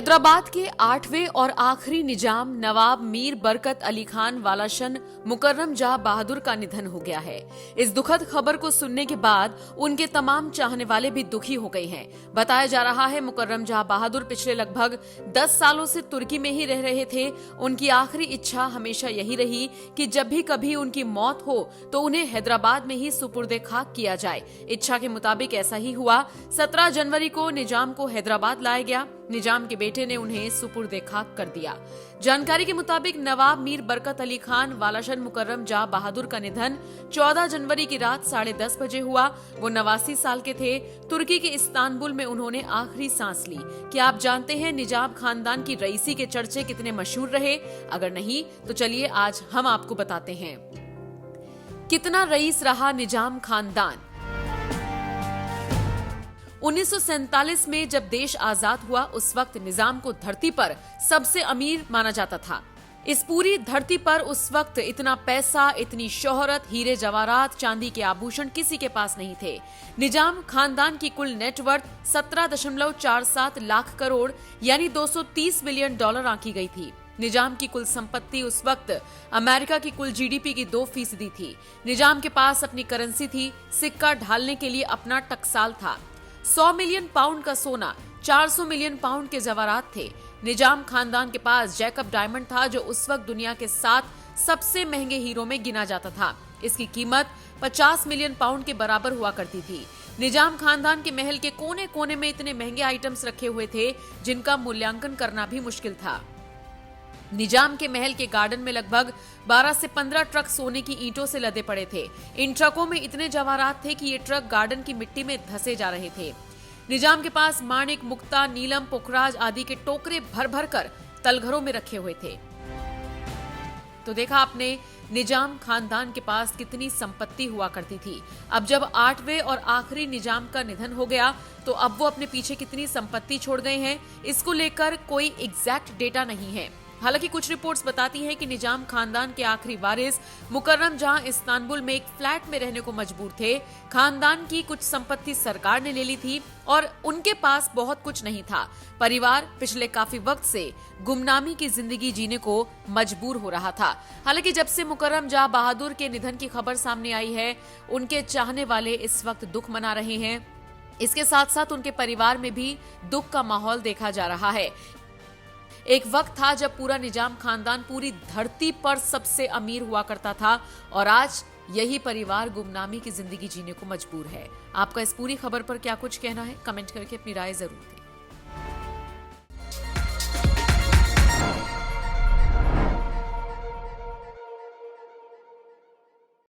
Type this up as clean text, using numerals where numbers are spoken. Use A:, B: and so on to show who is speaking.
A: हैदराबाद के 8वें और आखिरी निजाम नवाब मीर बरकत अली खान वालाशन मुकर्रम जहां बहादुर का निधन हो गया है। इस दुखद खबर को सुनने के बाद उनके तमाम चाहने वाले भी दुखी हो गए हैं। बताया जा रहा है मुकर्रम जहां बहादुर पिछले लगभग 10 सालों से तुर्की में ही रह रहे थे। उनकी आखिरी इच्छा हमेशा यही रही कि जब भी कभी उनकी मौत हो तो उन्हें हैदराबाद में ही सुपुर्दे खाक किया जाए। इच्छा के मुताबिक ऐसा ही हुआ। 17 जनवरी को निजाम को हैदराबाद लाया गया। निजाम के बेटे ने उन्हें सुपुर्दे खाक कर दिया। जानकारी के मुताबिक नवाब मीर बरकत अली खान वालाशन मुकर्रम जहां बहादुर का निधन 14 जनवरी की रात 10:30 बजे हुआ। वो 89 साल के थे। तुर्की के इस्तांबुल में उन्होंने आखिरी सांस ली। क्या आप जानते हैं निजाम खानदान की रईसी के चर्चे कितने मशहूर रहे? अगर नहीं तो चलिए आज हम आपको बताते हैं। कितना रईस रहा निजाम खानदान। 1947 में जब देश आजाद हुआ उस वक्त निजाम को धरती पर सबसे अमीर माना जाता था। इस पूरी धरती पर उस वक्त इतना पैसा, इतनी शोहरत, हीरे जवाहरात, चांदी के आभूषण किसी के पास नहीं थे। निजाम खानदान की कुल नेटवर्थ 17.47 लाख करोड़ यानी $230 बिलियन आंकी गई थी। निजाम की कुल संपत्ति उस वक्त अमेरिका की कुल जीडीपी की 2% थी। निजाम के पास अपनी करेंसी थी। सिक्का ढालने के लिए अपना टकसाल था। 100 मिलियन पाउंड का सोना, 400 मिलियन पाउंड के जवाहरात थे। निजाम खानदान के पास जैकब डायमंड था जो उस वक्त दुनिया के 7 सबसे महंगे हीरो में गिना जाता था। इसकी कीमत 50 मिलियन पाउंड के बराबर हुआ करती थी। निजाम खानदान के महल के कोने कोने में इतने महंगे आइटम्स रखे हुए थे जिनका मूल्यांकन करना भी मुश्किल था। निजाम के महल के गार्डन में लगभग 12 से 15 ट्रक सोने की ईंटों से लदे पड़े थे। इन ट्रकों में इतने जवाहरात थे कि ये ट्रक गार्डन की मिट्टी में धंसे जा रहे थे। निजाम के पास माणिक, मुक्ता, नीलम, पुखराज आदि के टोकरे भर भर कर तलघरों में रखे हुए थे। तो देखा आपने निजाम खानदान के पास कितनी संपत्ति हुआ करती थी। अब जब 8वें और आखिरी निजाम का निधन हो गया तो अब वो अपने पीछे कितनी संपत्ति छोड़ गए हैं, इसको लेकर कोई एग्जैक्ट डेटा नहीं है। हालांकि कुछ रिपोर्ट्स बताती हैं कि निजाम खानदान के आखिरी वारिस मुकर्रम जहां इस्तांबुल में एक फ्लैट में रहने को मजबूर थे। खानदान की कुछ संपत्ति सरकार ने ले ली थी और उनके पास बहुत कुछ नहीं था। परिवार पिछले काफी वक्त से गुमनामी की जिंदगी जीने को मजबूर हो रहा था। हालांकि जब से मुकर्रम जहां बहादुर के निधन की खबर सामने आई है, उनके चाहने वाले इस वक्त दुख मना रहे हैं। इसके साथ साथ उनके परिवार में भी दुख का माहौल देखा जा रहा है। एक वक्त था जब पूरा निजाम खानदान पूरी धरती पर सबसे अमीर हुआ करता था और आज यही परिवार गुमनामी की जिंदगी जीने को मजबूर है। आपका इस पूरी खबर पर क्या कुछ कहना है? कमेंट करके अपनी राय जरूर दें।